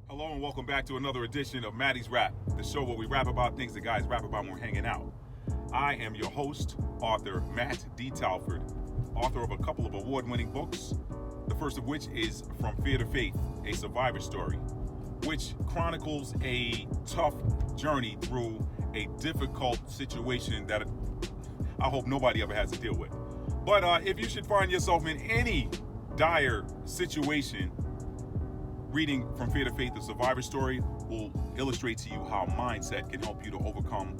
Hello and welcome back to another edition of Maddie's Rap, the show where we rap about things the guys rap about when we're hanging out. I am your host, author Matt D. Talford, author of a couple of award-winning books, the first of which is From Fear to Faith, a Survivor Story, which chronicles a tough journey through a difficult situation that I hope nobody ever has to deal with. But if you should find yourself in any dire situation, reading From Fear to Faith, the Survivor Story will illustrate to you how mindset can help you to overcome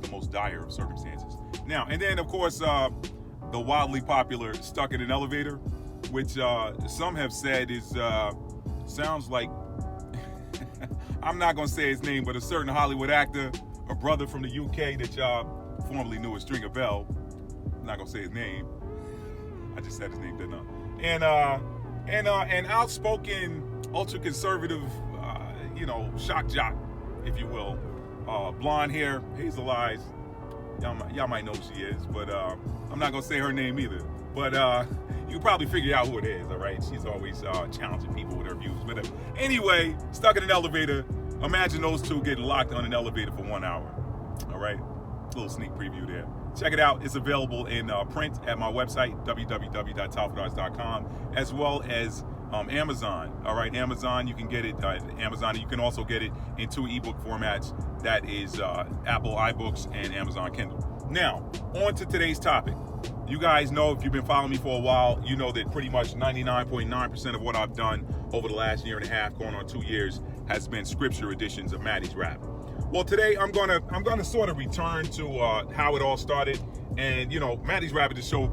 the most dire of circumstances. Now, and then, of course, the wildly popular Stuck in an Elevator, which some have said is sounds like, I'm not going to say his name, but a certain Hollywood actor, a brother from the UK that y'all formerly knew as Stringer Bell. I'm not going to say his name. I just said his name, didn't I? And outspoken, ultra-conservative, shock jock, if you will. Blonde hair, hazel eyes. Y'all might know who she is, but I'm not going to say her name either. But you can probably figure out who it is, all right? She's always challenging people with her views. But anyway, Stuck in an Elevator. Imagine those two getting locked on an elevator for 1 hour, all right? A little sneak preview there. Check it out. It's available in print at my website, www.talfordarts.com, as well as Amazon. All right, Amazon, you can get it at Amazon. You can also get it in two ebook formats. That is Apple iBooks and Amazon Kindle. Now, on to today's topic. You guys know, if you've been following me for a while, you know that pretty much 99.9% of what I've done over the last year and a half, going on 2 years, has been scripture editions of Maddie's Rap. Well, today I'm gonna sort of return to how it all started, and Maddie's Rap is the show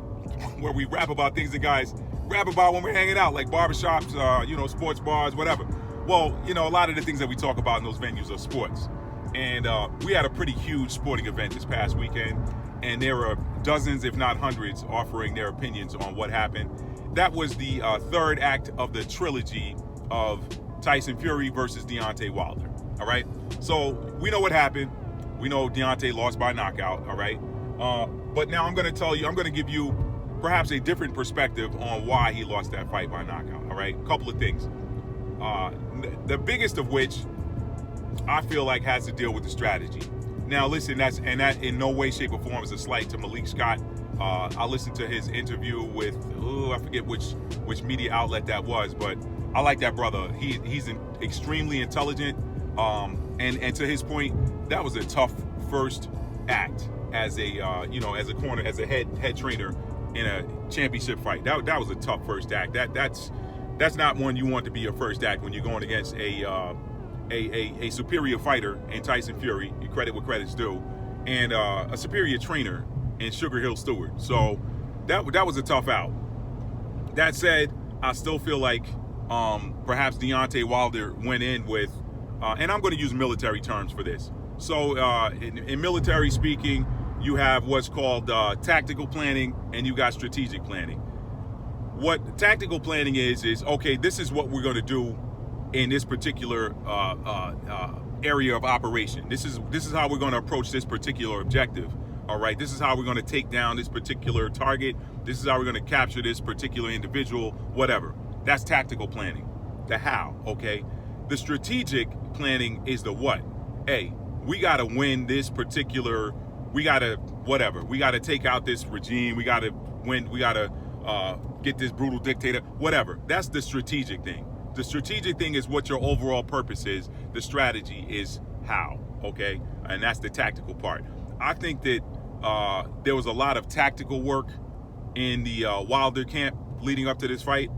where we rap about things that guys rap about when we're hanging out, like barbershops, sports bars, whatever. Well, a lot of the things that we talk about in those venues are sports, and we had a pretty huge sporting event this past weekend, and there were dozens, if not hundreds, offering their opinions on what happened. That was the third act of the trilogy of Tyson Fury versus Deontay Wilder. All right, so we know what happened. We know Deontay lost by knockout. All right, but now I'm going to give you perhaps a different perspective on why he lost that fight by knockout. All right, a couple of things. The biggest of which I feel like has to deal with the strategy. Now, listen, that in no way, shape, or form is a slight to Malik Scott. I listened to his interview with I forget which media outlet that was, but I like that brother. He's extremely intelligent. And to his point, that was a tough first act as a head trainer in a championship fight. That was a tough first act. That's not one you want to be your first act when you're going against a superior fighter in Tyson Fury. You credit what credit's due, and a superior trainer in Sugar Hill Stewart. So that was a tough out. That said, I still feel like perhaps Deontay Wilder went in with. And I'm going to use military terms for this. So in military speaking, you have what's called tactical planning, and you got strategic planning. What tactical planning is okay, this is what we're going to do in this particular area of operation. This is how we're going to approach this particular objective. All right, this is how we're going to take down this particular target. This is how we're going to capture this particular individual, whatever. That's tactical planning. The how, okay? The strategic planning is the what. Hey, we got to win this particular, we got to take out this regime, we got to win, we got to get this brutal dictator, whatever. That's the strategic thing. The strategic thing is what your overall purpose is. The strategy is how, okay? And that's the tactical part. I think that there was a lot of tactical work in the Wilder camp leading up to this fight,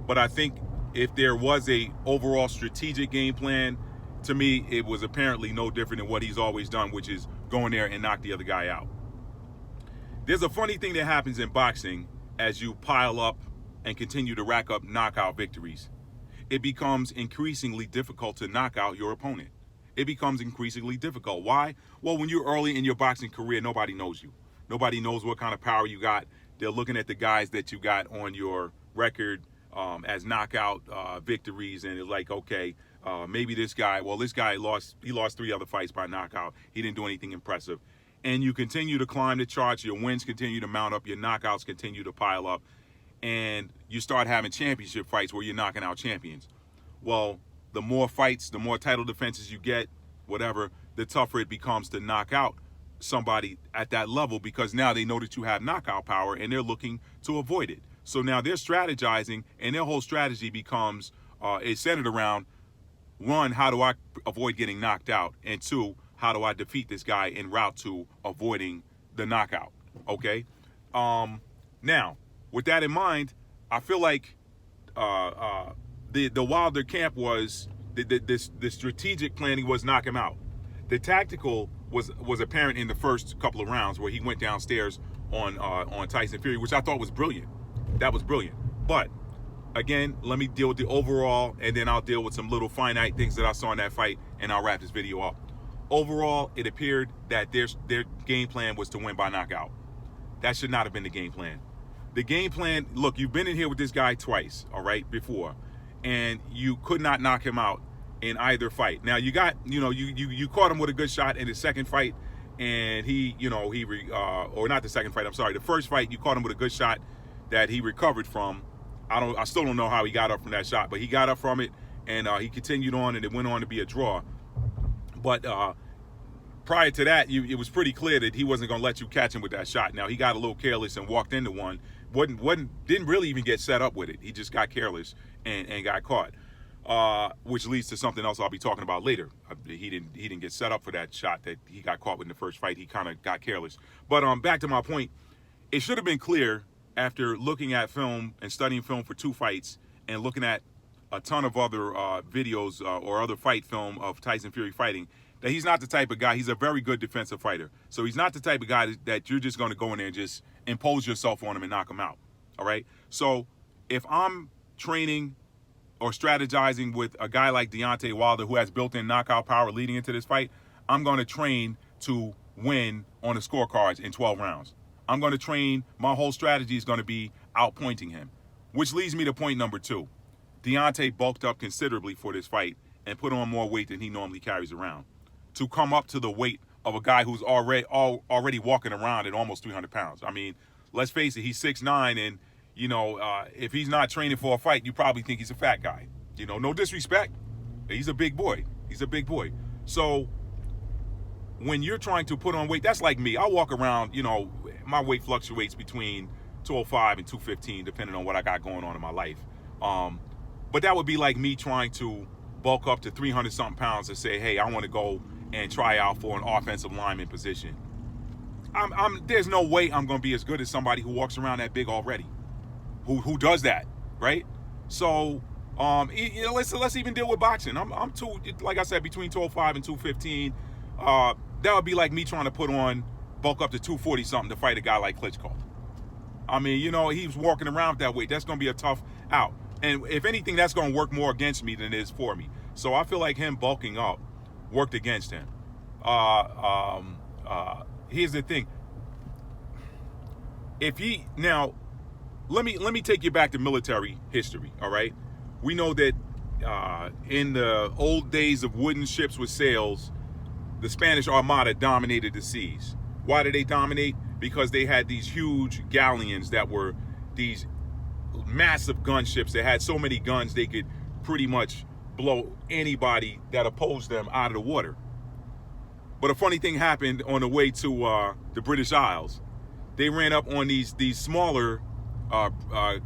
but I think if there was a overall strategic game plan, to me, it was apparently no different than what he's always done, which is go in there and knock the other guy out. There's a funny thing that happens in boxing as you pile up and continue to rack up knockout victories. It becomes increasingly difficult to knock out your opponent. It becomes increasingly difficult. Why? Well, when you're early in your boxing career, nobody knows you. Nobody knows what kind of power you got. They're looking at the guys that you got on your record as knockout victories, and it's like, okay, maybe this guy lost 3 other fights by knockout. He didn't do anything impressive. And you continue to climb the charts, your wins continue to mount up, your knockouts continue to pile up, and you start having championship fights where you're knocking out champions. Well, the more fights, the more title defenses you get, whatever, the tougher it becomes to knock out somebody at that level, because now they know that you have knockout power and they're looking to avoid it. So now they're strategizing, and their whole strategy becomes is centered around, one, how do I avoid getting knocked out, and two, how do I defeat this guy en route to avoiding the knockout. Okay. Now, with that in mind, I feel like the Wilder camp was the strategic planning was knock him out. The tactical was apparent in the first couple of rounds, where he went downstairs on Tyson Fury, which I thought was brilliant. That was brilliant. But again, let me deal with the overall, and then I'll deal with some little finite things that I saw in that fight, and I'll wrap this video up. Overall, it appeared that their game plan was to win by knockout. That should not have been the game plan. The game plan, look, you've been in here with this guy twice, all right, before, and you could not knock him out in either fight. Now, you got, you caught him with a good shot in his second fight, and or not the second fight, I'm sorry, the first fight, you caught him with a good shot that he recovered from. I still don't know how he got up from that shot, but he got up from it, and he continued on, and it went on to be a draw. But prior to that, it was pretty clear that he wasn't going to let you catch him with that shot. Now, he got a little careless and walked into one. Didn't really even get set up with it. He just got careless and got caught, which leads to something else I'll be talking about later. He didn't get set up for that shot that he got caught with in the first fight. He kind of got careless. But back to my point, it should have been clear after looking at film and studying film for 2 fights and looking at a ton of other videos or other fight film of Tyson Fury fighting, that he's not the type of guy. He's a very good defensive fighter. So he's not the type of guy that you're just going to go in there and just impose yourself on him and knock him out. All right? So if I'm training or strategizing with a guy like Deontay Wilder, who has built-in knockout power leading into this fight, I'm going to train to win on the scorecards in 12 rounds. I'm going to train, my whole strategy is going to be outpointing him, which leads me to point number 2. Deontay bulked up considerably for this fight and put on more weight than he normally carries around to come up to the weight of a guy who's already walking around at almost 300 pounds. I mean, let's face it, he's 6'9", and, if he's not training for a fight, you probably think he's a fat guy. No disrespect. He's a big boy. He's a big boy. So when you're trying to put on weight, that's like me. I walk around, my weight fluctuates between 205 and 215, depending on what I got going on in my life. But that would be like me trying to bulk up to 300-something pounds and say, hey, I want to go and try out for an offensive lineman position. There's no way I'm going to be as good as somebody who walks around that big already, who does that, right? So let's even deal with boxing. I'm like I said, between 205 and 215. That would be like me trying to bulk up to 240-something to fight a guy like Klitschko. I mean, he was walking around that weight. That's going to be a tough out. And if anything, that's going to work more against me than it is for me. So I feel like him bulking up worked against him. Here's the thing. Let me take you back to military history, all right? We know that in the old days of wooden ships with sails, the Spanish Armada dominated the seas. Why did they dominate? Because they had these huge galleons that were these massive gunships that had so many guns they could pretty much blow anybody that opposed them out of the water. But a funny thing happened on the way to the British Isles. They ran up on these smaller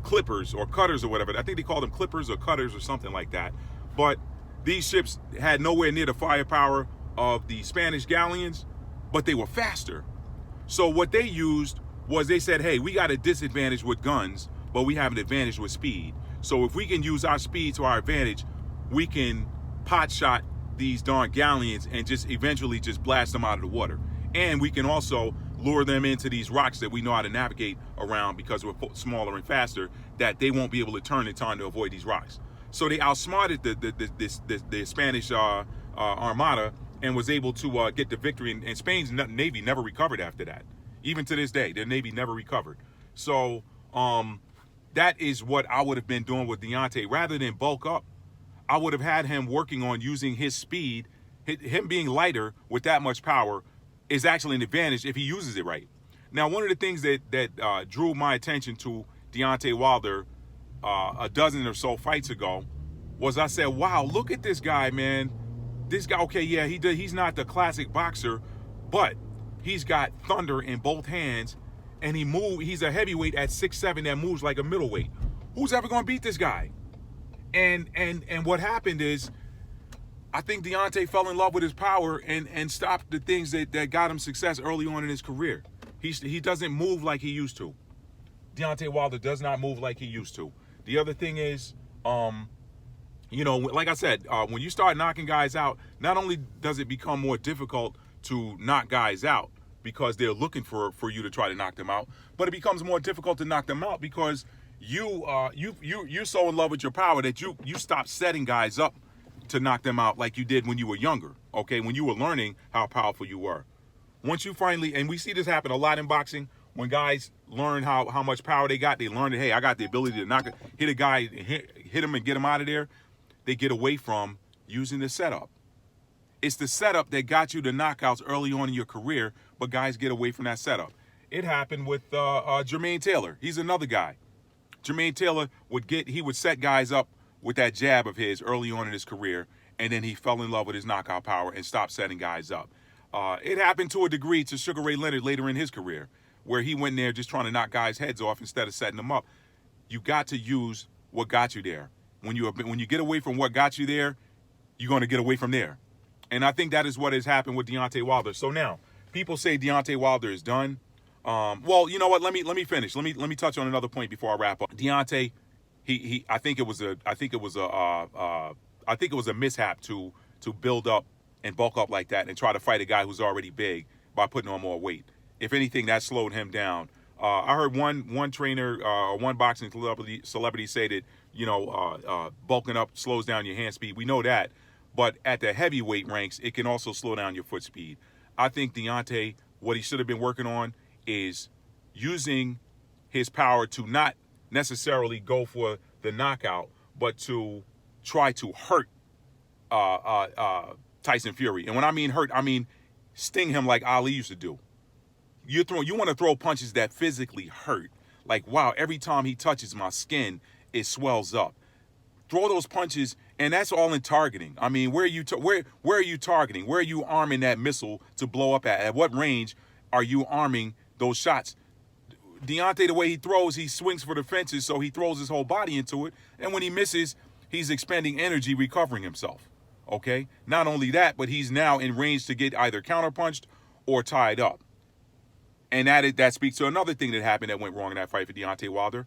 clippers or cutters or whatever. I think they called them clippers or cutters or something like that. But these ships had nowhere near the firepower of the Spanish galleons, but they were faster. So what they used was they said, hey, we got a disadvantage with guns, but we have an advantage with speed. So if we can use our speed to our advantage, we can pot shot these darn galleons and just eventually just blast them out of the water. And we can also lure them into these rocks that we know how to navigate around because we're smaller and faster, that they won't be able to turn in time to avoid these rocks. So they outsmarted the Spanish Armada and was able to get the victory. And Spain's Navy never recovered after that. Even to this day, their Navy never recovered. So that is what I would have been doing with Deontay. Rather than bulk up, I would have had him working on using his speed. Him being lighter with that much power is actually an advantage if he uses it right. Now, one of the things that drew my attention to Deontay Wilder a dozen or so fights ago was I said, wow, look at this guy, man. This guy, okay, yeah, he's not the classic boxer, but he's got thunder in both hands, and he's a heavyweight at 6'7" that moves like a middleweight. Who's ever gonna beat this guy? And what happened is, I think Deontay fell in love with his power and stopped the things that got him success early on in his career. He doesn't move like he used to. Deontay Wilder does not move like he used to. The other thing is, like I said, when you start knocking guys out, not only does it become more difficult to knock guys out because they're looking for you to try to knock them out, but it becomes more difficult to knock them out because you're so in love with your power that you stop setting guys up to knock them out like you did when you were younger, okay, when you were learning how powerful you were. Once you finally, and we see this happen a lot in boxing, when guys learn how much power they got, they learn that, hey, I got the ability to hit a guy, hit him and get him out of there. They get away from using the setup. It's the setup that got you the knockouts early on in your career, but guys get away from that setup. It happened with Jermaine Taylor. He's another guy. Jermaine Taylor would set guys up with that jab of his early on in his career, and then he fell in love with his knockout power and stopped setting guys up. It happened to a degree to Sugar Ray Leonard later in his career, where he went in there just trying to knock guys' heads off instead of setting them up. You got to use what got you there. When you get away from what got you there, you're going to get away from there. And I think that is what has happened with Deontay Wilder. So now, people say Deontay Wilder is done. Well, you know what? Let me finish. Let me touch on another point before I wrap up. Deontay, I think it was a mishap to build up and bulk up like that and try to fight a guy who's already big by putting on more weight. If anything, that slowed him down. I heard one trainer, one boxing celebrity say that bulking up slows down your hand speed. We know that, but at the heavyweight ranks, it can also slow down your foot speed. I think Deontay, what he should have been working on is using his power to not necessarily go for the knockout, but to try to hurt Tyson Fury. And when I mean hurt, I mean sting him like Ali used to do. You want to throw punches that physically hurt. Like, wow, every time he touches my skin, it swells up. Throw those punches, and that's all in targeting. I mean, where are you targeting? Where are you arming that missile to blow up at? At what range are you arming those shots? Deontay, the way he throws, he swings for the fences, so he throws his whole body into it. And when he misses, he's expending energy recovering himself. Okay? Not only that, but he's now in range to get either counterpunched or tied up. And that speaks to another thing that happened that went wrong in that fight for Deontay Wilder.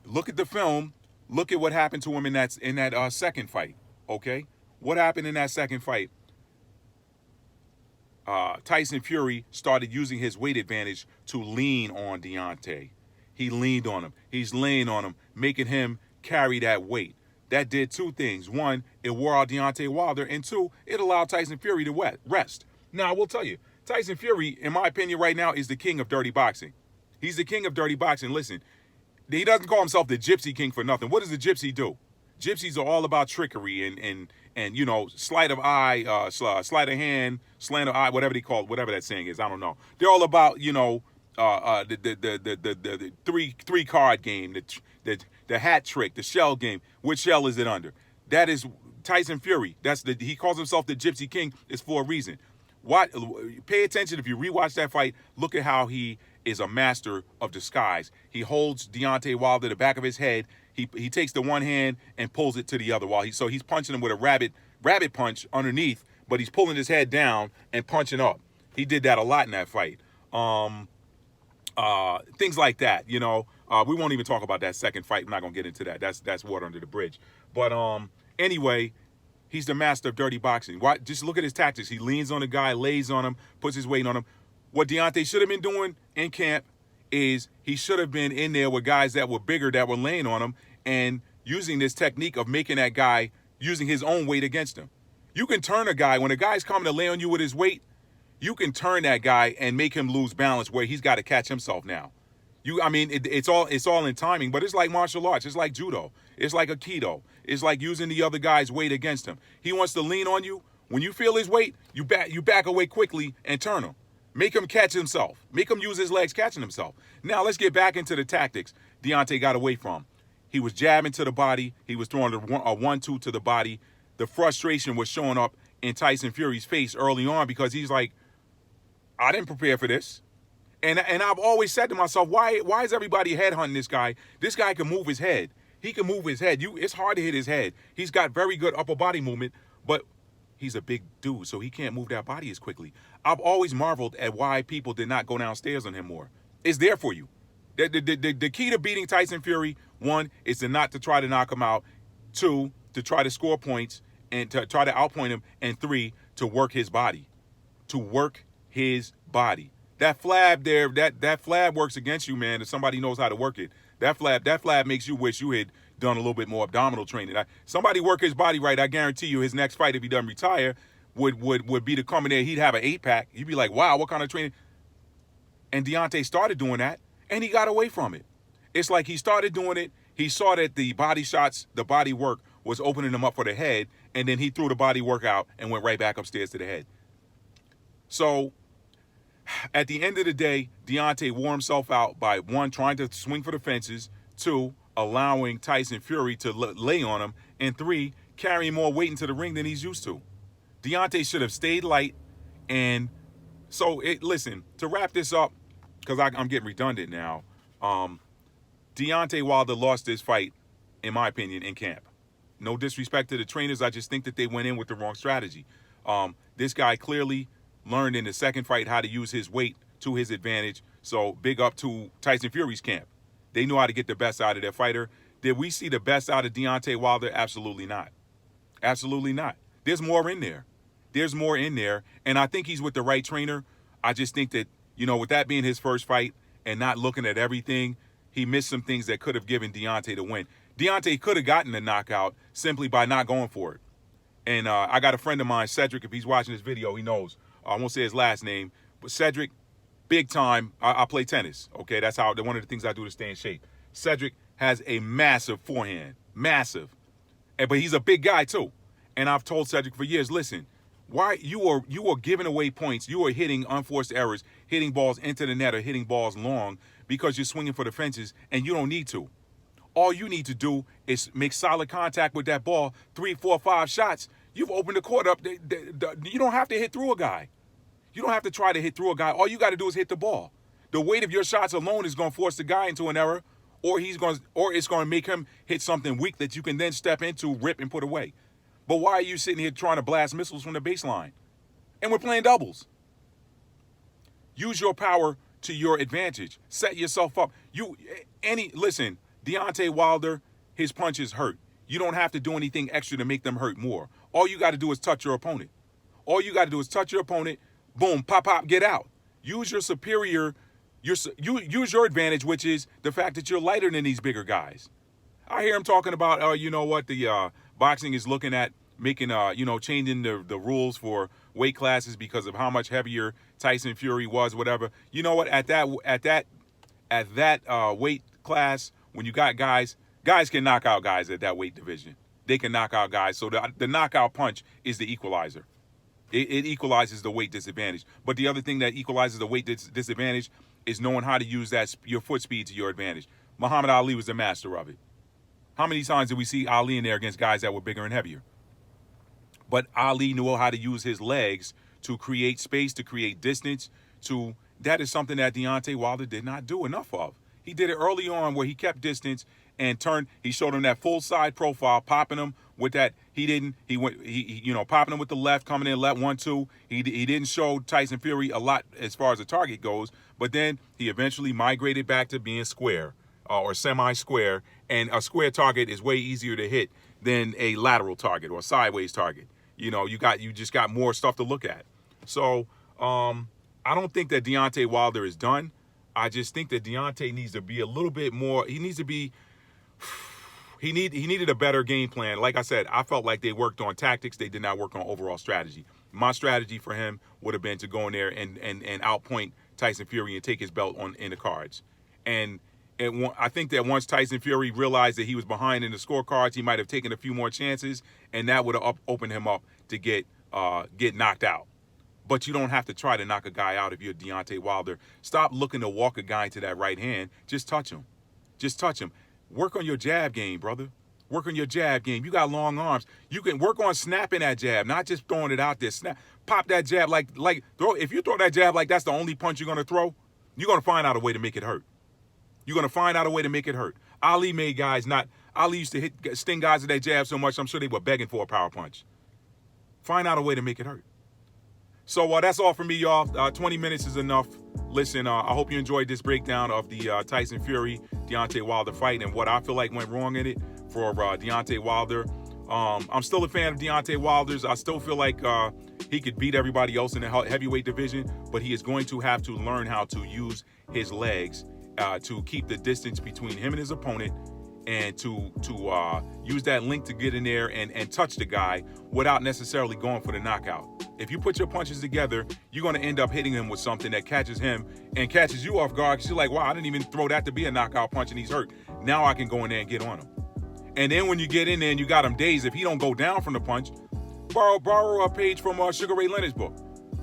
Look at the film. Look at what happened to him in that second fight. Okay? What happened in that second fight? Tyson Fury started using his weight advantage to lean on Deontay. He leaned on him. He's laying on him, making him carry that weight. That did two things. One, it wore out Deontay Wilder, and two, it allowed Tyson Fury to rest. Now, I will tell you, Tyson Fury, in my opinion right now, is the king of dirty boxing. He's the king of dirty boxing. Listen, he doesn't call himself the Gypsy King for nothing. What does the Gypsy do? Gypsies are all about trickery and sleight of eye, sleight of hand, slant of eye, whatever they call it, whatever that saying is. I don't know. They're all about the three card game, the hat trick, the shell game. Which shell is it under? That is Tyson Fury. He calls himself the Gypsy King. It's for a reason. Pay attention. If you rewatch that fight, look at how he is a master of disguise. He holds Deontay Wilder the back of his head. He takes the one hand and pulls it to the other so he's punching him with a rabbit punch underneath, but he's pulling his head down and punching up. He did that a lot in that fight. Things like that, we won't even talk about that second fight. I'm not gonna get into that. That's water under the bridge. But anyway, he's the master of dirty boxing. Just look at his tactics. He leans on the guy, lays on him, puts his weight on him. What Deontay should have been doing in camp is he should have been in there with guys that were bigger, that were laying on him, and using this technique of making that guy using his own weight against him. You can turn a guy, when a guy's coming to lay on you with his weight, you can turn that guy and make him lose balance where he's got to catch himself now. It's all in timing, but it's like martial arts. It's like judo. It's like Aikido. It's like using the other guy's weight against him. He wants to lean on you. When you feel his weight, you back away quickly and turn him. Make him catch himself. Make him use his legs catching himself. Now let's get back into the tactics Deontay got away from. He was jabbing to the body. He was throwing a 1-2 to the body. The frustration was showing up in Tyson Fury's face early on because he's like, I didn't prepare for this. And I've always said to myself, why is everybody headhunting this guy? This guy can move his head. He can move his head. It's hard to hit his head. He's got very good upper body movement, but he's a big dude, so he can't move that body as quickly. I've always marveled at why people did not go downstairs on him more. It's there for you. The key to beating Tyson Fury, 1, is to not to try to knock him out. 2, to try to score points and to try to outpoint him. And 3, to work his body. To work his body. That flab there, that flab works against you, man, if somebody knows how to work it. That flab makes you wish you had done a little bit more abdominal training. Somebody work his body right, I guarantee you his next fight, if he doesn't retire, would be to come in there, he'd have an 8-pack. He'd be like, wow, what kind of training? And Deontay started doing that, and he got away from it. It's like he started doing it, he saw that the body shots, the body work was opening him up for the head, and then he threw the body work out and went right back upstairs to the head. So, at the end of the day, Deontay wore himself out by 1, trying to swing for the fences, 2, allowing Tyson Fury to lay on him, and 3, carrying more weight into the ring than he's used to. Deontay should have stayed light, and so, listen, to wrap this up, because I'm getting redundant now, Deontay Wilder lost this fight, in my opinion, in camp. No disrespect to the trainers, I just think that they went in with the wrong strategy. This guy clearly learned in the second fight how to use his weight to his advantage. So big up to Tyson Fury's camp. They knew how to get the best out of their fighter. Did we see the best out of Deontay Wilder? Absolutely not. Absolutely not. There's more in there. There's more in there. And I think he's with the right trainer. I just think that, with that being his first fight and not looking at everything, he missed some things that could have given Deontay the win. Deontay could have gotten the knockout simply by not going for it. And I got a friend of mine, Cedric, if he's watching this video, he knows. I won't say his last name, but Cedric, big time. I play tennis, okay? That's one of the things I do to stay in shape. Cedric has a massive forehand, massive. But he's a big guy too. And I've told Cedric for years, listen, why you are giving away points, you are hitting unforced errors, hitting balls into the net or hitting balls long because you're swinging for the fences and you don't need to. All you need to do is make solid contact with that ball, 3, 4, 5 shots. You've opened the court up. You don't have to hit through a guy. You don't have to try to hit through a guy. All you got to do is hit the ball. The weight of your shots alone is going to force the guy into an error, or it's going to make him hit something weak that you can then step into, rip, and put away. But why are you sitting here trying to blast missiles from the baseline? And we're playing doubles. Use your power to your advantage. Set yourself up. Listen, Deontay Wilder, his punches hurt. You don't have to do anything extra to make them hurt more. All you got to do is touch your opponent. All you got to do is touch your opponent. Boom, pop, pop, get out. Use your superior, use your advantage, which is the fact that you're lighter than these bigger guys. I hear him talking about, the boxing is looking at making, changing the rules for weight classes because of how much heavier Tyson Fury was, whatever. You know what? At that weight class, when you got guys can knock out guys at that weight division. They can knock out guys. So the knockout punch is the equalizer. It equalizes the weight disadvantage. But the other thing that equalizes the weight disadvantage is knowing how to use your foot speed to your advantage. Muhammad Ali was the master of it. How many times did we see Ali in there against guys that were bigger and heavier? But Ali knew how to use his legs to create space, to create distance. That is something that Deontay Wilder did not do enough of. He did it early on where he kept distance and he showed him that full side profile, popping him with that. He popping him with the left, coming in left 1-2. He didn't show Tyson Fury a lot as far as the target goes, but then he eventually migrated back to being square or semi-square, and a square target is way easier to hit than a lateral target or a sideways target. You just got more stuff to look at. So I don't think that Deontay Wilder is done. I just think that Deontay needs to be a little bit more. He needed a better game plan. Like I said, I felt like they worked on tactics. They did not work on overall strategy. My strategy for him would have been to go in there and outpoint Tyson Fury and take his belt in the cards. And I think that once Tyson Fury realized that he was behind in the scorecards, he might have taken a few more chances, and that would have opened him up to get knocked out. But you don't have to try to knock a guy out if you're Deontay Wilder. Stop looking to walk a guy into that right hand. Just touch him. Just touch him. Work on your jab game, brother. Work on your jab game. You got long arms. You can work on snapping that jab, not just throwing it out there. Snap, pop that jab like throw. If you throw that jab like that's the only punch you're gonna throw, you're gonna find out a way to make it hurt. You're gonna find out a way to make it hurt. Ali made guys not. Ali used to sting guys with that jab so much, I'm sure they were begging for a power punch. Find out a way to make it hurt. So that's all for me, y'all. 20 minutes is enough. Listen, I hope you enjoyed this breakdown of the Tyson Fury Deontay Wilder fight and what I feel like went wrong in it for Deontay Wilder. I'm still a fan of Deontay Wilder's. I still feel like he could beat everybody else in the heavyweight division, but he is going to have to learn how to use his legs to keep the distance between him and his opponent, and to use that link to get in there and touch the guy without necessarily going for the knockout. If you put your punches together, you're going to end up hitting him with something that catches him and catches you off guard, because you're like, wow, I didn't even throw that to be a knockout punch and he's hurt. Now I can go in there and get on him. And then when you get in there and you got him dazed, if he don't go down from the punch, borrow a page from Sugar Ray Leonard's book.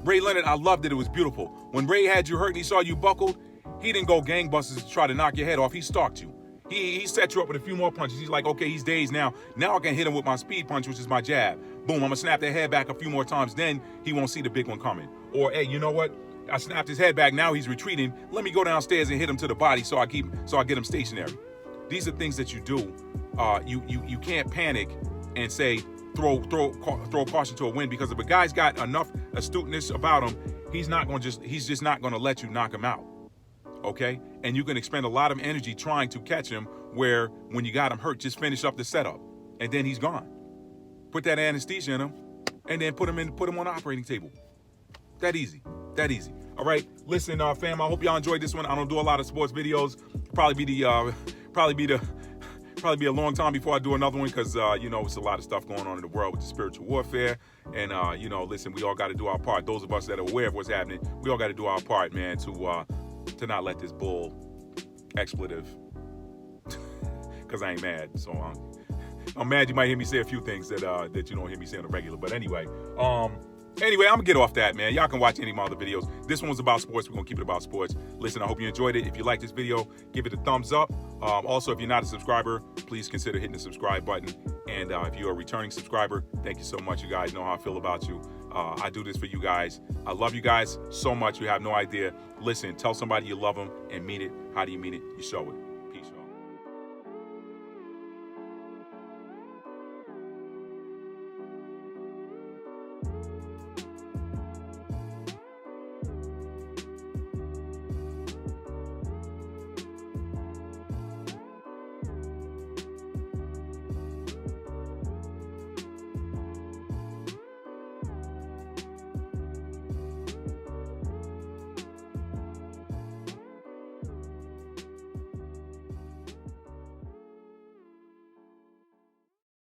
Ray Leonard, I loved it. It was beautiful. When Ray had you hurt and he saw you buckled, he didn't go gangbusters to try to knock your head off. He stalked you. He set you up with a few more punches. He's like, okay, he's dazed now. Now I can hit him with my speed punch, which is my jab. Boom, I'm going to snap that head back a few more times. Then he won't see the big one coming. Or, hey, you know what? I snapped his head back. Now he's retreating. Let me go downstairs and hit him to the body so I get him stationary. These are things that you do. You can't panic and say throw caution to a wind, because if a guy's got enough astuteness about him, he's just not going to let you knock him out. Okay? And you can expend a lot of energy trying to catch him, where when you got him hurt, just finish up the setup and then he's gone. Put that anesthesia in him and then put him on the operating table. That easy. All right, listen, fam, I hope y'all enjoyed this one. I don't do a lot of sports videos. Probably be a long time before I do another one, because it's a lot of stuff going on in the world with the spiritual warfare. And listen, we all got to do our part. Those of us that are aware of what's happening, we all got to do our part, man, to not let this bull expletive, because I ain't mad. So I'm mad you might hear me say a few things that you don't hear me say on the regular. But anyway, I'm gonna get off that, man. Y'all can watch any of my other videos. This one was about sports. We're gonna keep it about sports. Listen, I hope you enjoyed it. If you like this video, give it a thumbs up. Also, if you're not a subscriber, please consider hitting the subscribe button. And if you're a returning subscriber, thank you so much. You guys know how I feel about you. I do this for you guys. I love you guys so much. You have no idea. Listen, tell somebody you love them and mean it. How do you mean it? You show it.